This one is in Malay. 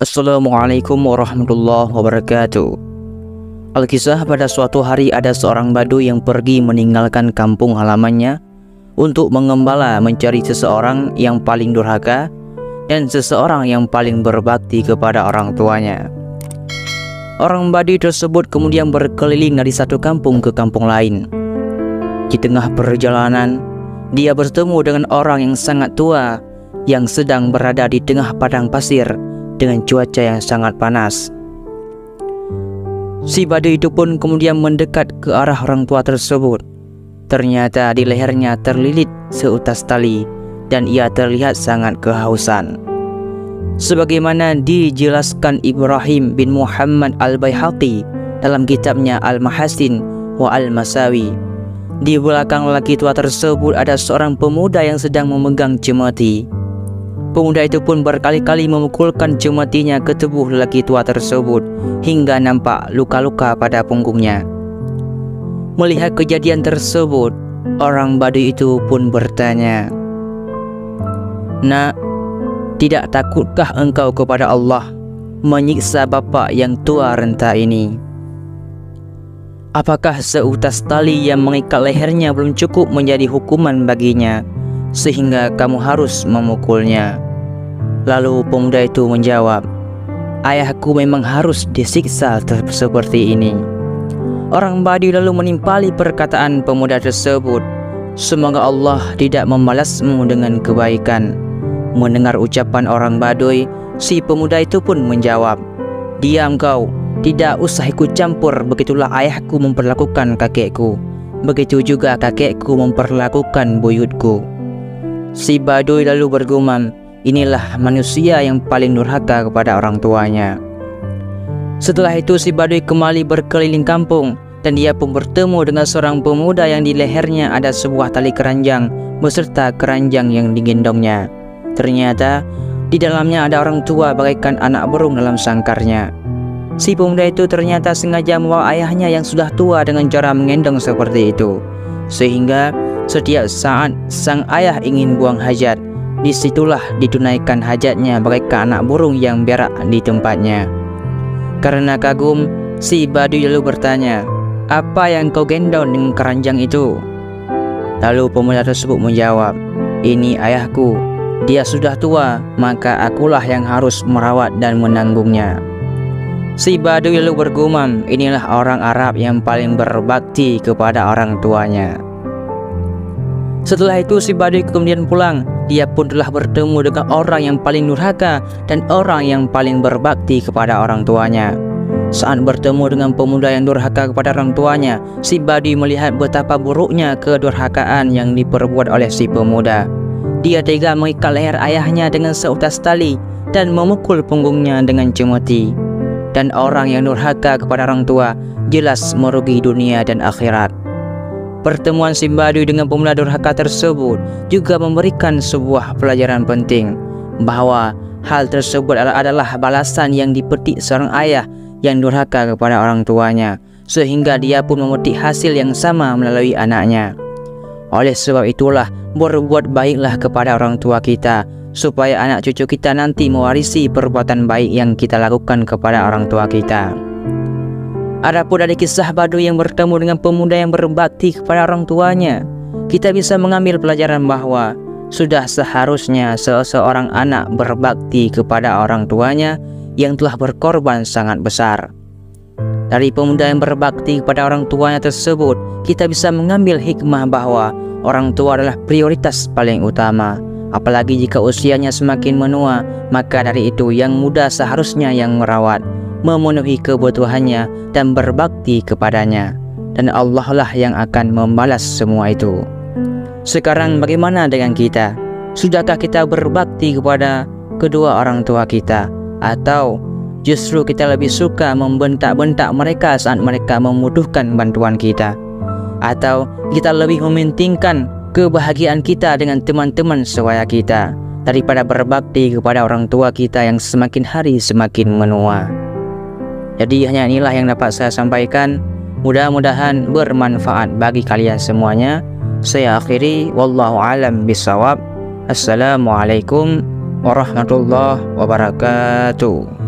Assalamualaikum warahmatullahi wabarakatuh. Alkisah, pada suatu hari ada seorang Baduy yang pergi meninggalkan kampung halamannya untuk mengembala mencari seseorang yang paling durhaka dan seseorang yang paling berbakti kepada orang tuanya. Orang Baduy tersebut kemudian berkeliling dari satu kampung ke kampung lain. Di tengah perjalanan, dia bertemu dengan orang yang sangat tua yang sedang berada di tengah padang pasir dengan cuaca yang sangat panas. Si Baduy itu pun kemudian mendekat ke arah orang tua tersebut. Ternyata di lehernya terlilit seutas tali dan ia terlihat sangat kehausan. Sebagaimana dijelaskan Ibrahim bin Muhammad Al-Baihaqi dalam kitabnya Al-Mahasin wa Al-Masawi, di belakang lelaki tua tersebut ada seorang pemuda yang sedang memegang cemeti. Pemuda itu pun berkali-kali memukulkan cemetinya ke tubuh lelaki tua tersebut hingga nampak luka-luka pada punggungnya. Melihat kejadian tersebut, orang Baduy itu pun bertanya, "Nak, tidak takutkah engkau kepada Allah menyiksa bapak yang tua renta ini? Apakah seutas tali yang mengikat lehernya belum cukup menjadi hukuman baginya sehingga kamu harus memukulnya?" Lalu pemuda itu menjawab, "Ayahku memang harus disiksa seperti ini." Orang Baduy lalu menimpali perkataan pemuda tersebut, "Semoga Allah tidak membalasmu dengan kebaikan." Mendengar ucapan orang Baduy, si pemuda itu pun menjawab, "Diam kau, tidak usah ikut campur. Begitulah ayahku memperlakukan kakekku, begitu juga kakekku memperlakukan buyutku." Si Baduy lalu bergumam, "Inilah manusia yang paling durhaka kepada orang tuanya." Setelah itu si Baduy kembali berkeliling kampung dan dia pun bertemu dengan seorang pemuda yang di lehernya ada sebuah tali keranjang beserta keranjang yang digendongnya. Ternyata di dalamnya ada orang tua bagaikan anak burung dalam sangkarnya. Si pemuda itu ternyata sengaja membawa ayahnya yang sudah tua dengan cara mengendong seperti itu, sehingga setiap saat sang ayah ingin buang hajat, disitulah ditunaikan hajatnya bagaikan anak burung yang berak di tempatnya. Karena kagum, si Baduy lalu bertanya, "Apa yang kau gendong dengan keranjang itu?" Lalu pemuda tersebut menjawab, "Ini ayahku, dia sudah tua, maka akulah yang harus merawat dan menanggungnya." Si Baduy lalu bergumam, "Inilah orang Arab yang paling berbakti kepada orang tuanya." Setelah itu si Baduy kemudian pulang. Dia pun telah bertemu dengan orang yang paling durhaka dan orang yang paling berbakti kepada orang tuanya. Saat bertemu dengan pemuda yang durhaka kepada orang tuanya, si Baduy melihat betapa buruknya kedurhakaan yang diperbuat oleh si pemuda. Dia tega mengikat leher ayahnya dengan seutas tali dan memukul punggungnya dengan cemeti. Dan orang yang durhaka kepada orang tua jelas merugi dunia dan akhirat. Pertemuan si Baduy dengan pemuda durhaka tersebut juga memberikan sebuah pelajaran penting, bahwa hal tersebut adalah balasan yang dipetik seorang ayah yang durhaka kepada orang tuanya, sehingga dia pun memetik hasil yang sama melalui anaknya. Oleh sebab itulah, berbuat baiklah kepada orang tua kita, supaya anak cucu kita nanti mewarisi perbuatan baik yang kita lakukan kepada orang tua kita. Adapun dari kisah Baduy yang bertemu dengan pemuda yang berbakti kepada orang tuanya, kita bisa mengambil pelajaran bahwa sudah seharusnya seseorang anak berbakti kepada orang tuanya yang telah berkorban sangat besar. Dari pemuda yang berbakti kepada orang tuanya tersebut, kita bisa mengambil hikmah bahwa orang tua adalah prioritas paling utama. Apalagi jika usianya semakin menua, maka dari itu yang muda seharusnya yang merawat, memenuhi kebutuhannya dan berbakti kepadanya, dan Allah lah yang akan membalas semua itu. Sekarang bagaimana dengan kita? Sudahkah kita berbakti kepada kedua orang tua kita, atau justru kita lebih suka membentak-bentak mereka saat mereka membutuhkan bantuan kita? Atau kita lebih mementingkan kebahagiaan kita dengan teman-teman sewaya kita daripada berbakti kepada orang tua kita yang semakin hari semakin menua? Jadi hanya inilah yang dapat saya sampaikan. Mudah-mudahan bermanfaat bagi kalian semuanya. Saya akhiri, wallahu alam bisawab. Assalamualaikum warahmatullahi wabarakatuh.